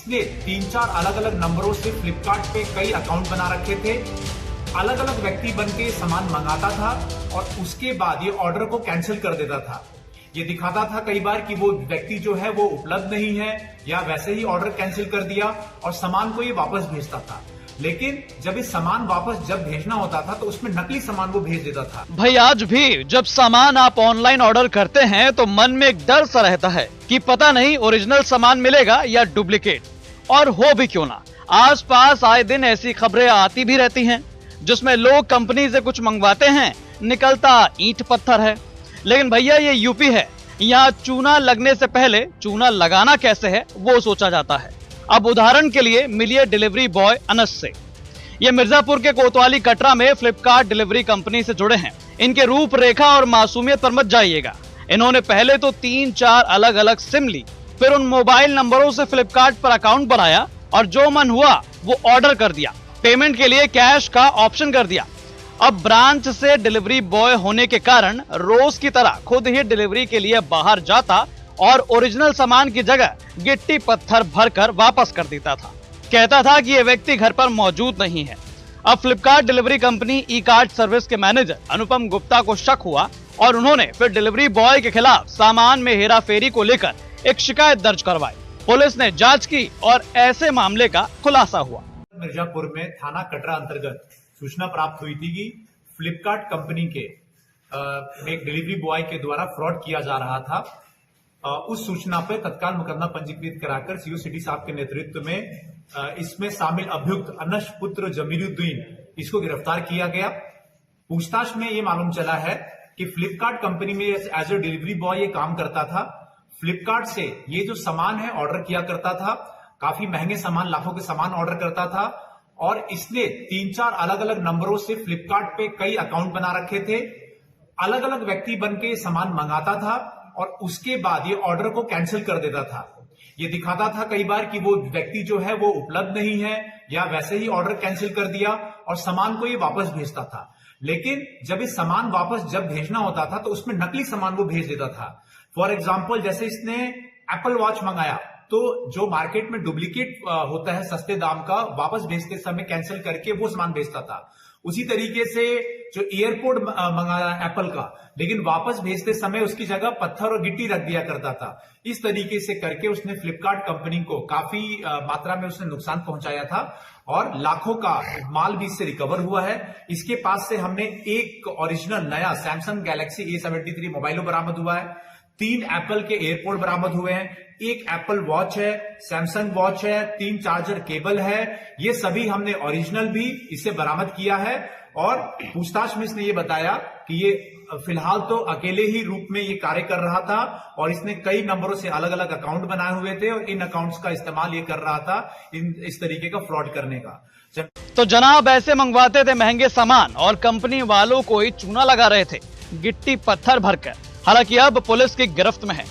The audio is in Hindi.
इसने 3-4 अलग अलग नंबरों से फ्लिपकार्ट पे कई अकाउंट बना रखे थे। अलग अलग व्यक्ति बन के सामान मंगाता था और उसके बाद ये ऑर्डर को कैंसिल कर देता था। ये दिखाता था कई बार कि वो व्यक्ति जो है वो उपलब्ध नहीं है, या वैसे ही ऑर्डर कैंसिल कर दिया और सामान को ये वापस भेजता था। लेकिन जब इस सामान वापस जब भेजना होता था तो उसमें नकली सामान वो भेज देता था। भाई आज भी जब सामान आप ऑनलाइन ऑर्डर करते हैं तो मन में एक डर सा रहता है कि पता नहीं ओरिजिनल सामान मिलेगा या डुप्लीकेट, और हो भी क्यों ना। आसपास आए दिन ऐसी खबरें आती भी रहती हैं जिसमें लोग कंपनी से कुछ मंगवाते हैं, निकलता ईंट पत्थर है। लेकिन भैया ये यूपी है, यहाँ चूना लगने से पहले चूना लगाना कैसे है वो सोचा जाता है। अब उदाहरण के लिए मिलिए डिलीवरी बॉय अनस से। ये मिर्जापुर के कोतवाली कटरा में फ्लिपकार्ट डिलीवरी कंपनी से जुड़े हैं। इनके रूपरेखा और मासूमियत पर मत जाइएगा। इन्होंने पहले तो 3-4 अलग अलग सिम ली, फिर उन मोबाइल नंबरों से फ्लिपकार्ट पर अकाउंट बनाया और जो मन हुआ वो ऑर्डर कर दिया। पेमेंट के लिए कैश का ऑप्शन कर दिया। अब ब्रांच से डिलीवरी बॉय होने के कारण रोज की तरह खुद ही डिलीवरी के लिए बाहर जाता और ओरिजिनल सामान की जगह गिट्टी पत्थर भरकर वापस कर देता था। कहता था कि यह व्यक्ति घर पर मौजूद नहीं है। अब Flipkart delivery company e cart service के मैनेजर अनुपम गुप्ता को शक हुआ और उन्होंने फिर डिलीवरी बॉय के खिलाफ सामान में हेराफेरी को लेकर एक शिकायत दर्ज करवाई। पुलिस ने जांच की और ऐसे मामले का खुलासा हुआ। मिर्जापुर में थाना कटरा अंतर्गत सूचना प्राप्त हुई थी कि फ्लिपकार्ट कंपनी के एक डिलीवरी बॉय के द्वारा फ्रॉड किया जा रहा था। उस सूचना पर तत्काल मुकदमा पंजीकृत कराकर सीओ सिटी साहब के नेतृत्व में इसमें शामिल अभियुक्त अनस पुत्र जमीरुद्दीन इसको गिरफ्तार किया गया। पूछताछ में ये मालूम चला है कि फ्लिपकार्ट कंपनी में एज ए डिलीवरी बॉय ये काम करता था। फ्लिपकार्ट से ये जो सामान है ऑर्डर किया करता था, काफी महंगे सामान, लाखों के सामान ऑर्डर करता था और इसने 3-4 अलग अलग नंबरों से फ्लिपकार्ट पे कई अकाउंट बना रखे थे। अलग अलग व्यक्ति बन के सामान मंगाता था और उसके बाद ये ऑर्डर को कैंसिल कर देता था। ये दिखाता था कई बार कि वो व्यक्ति जो है वो उपलब्ध नहीं है, या वैसे ही ऑर्डर कैंसिल कर दिया और सामान को ये वापस भेजता था। लेकिन जब इस सामान वापस जब भेजना होता था तो उसमें नकली सामान वो भेज देता था। फॉर एग्जाम्पल, जैसे इसने एप्पल वॉच मंगाया तो जो मार्केट में डुप्लीकेट होता है सस्ते दाम का, वापस भेजते समय कैंसिल करके वो सामान भेजता था। उसी तरीके से जो एयरपोर्ट मंगाया एप्पल का, लेकिन वापस भेजते समय उसकी जगह पत्थर और गिट्टी रख दिया करता था। इस तरीके से करके उसने फ्लिपकार्ट कंपनी को काफी मात्रा में उसने नुकसान पहुंचाया था और लाखों का माल भी इससे रिकवर हुआ है। इसके पास से हमने एक ओरिजिनल नया सैमसंग गैलेक्सी A73 मोबाइल बरामद हुआ है, 3 एप्पल के एयरपोर्ट बरामद हुए हैं, 1 एप्पल वॉच है, सैमसंग वॉच है, 3 चार्जर केबल है। ये सभी हमने ओरिजिनल भी इसे बरामद किया है और पूछताछ में इसने ये बताया कि ये फिलहाल तो अकेले ही रूप में ये कार्य कर रहा था और इसने कई नंबरों से अलग अलग अकाउंट बनाए हुए थे और इन अकाउंट्स का इस्तेमाल ये कर रहा था इस तरीके का फ्रॉड करने का। तो जनाब ऐसे मंगवाते थे महंगे सामान और कंपनी वालों को ही चूना लगा रहे थे गिट्टी पत्थर भरकर। हालांकि अब पुलिस की गिरफ्त में है।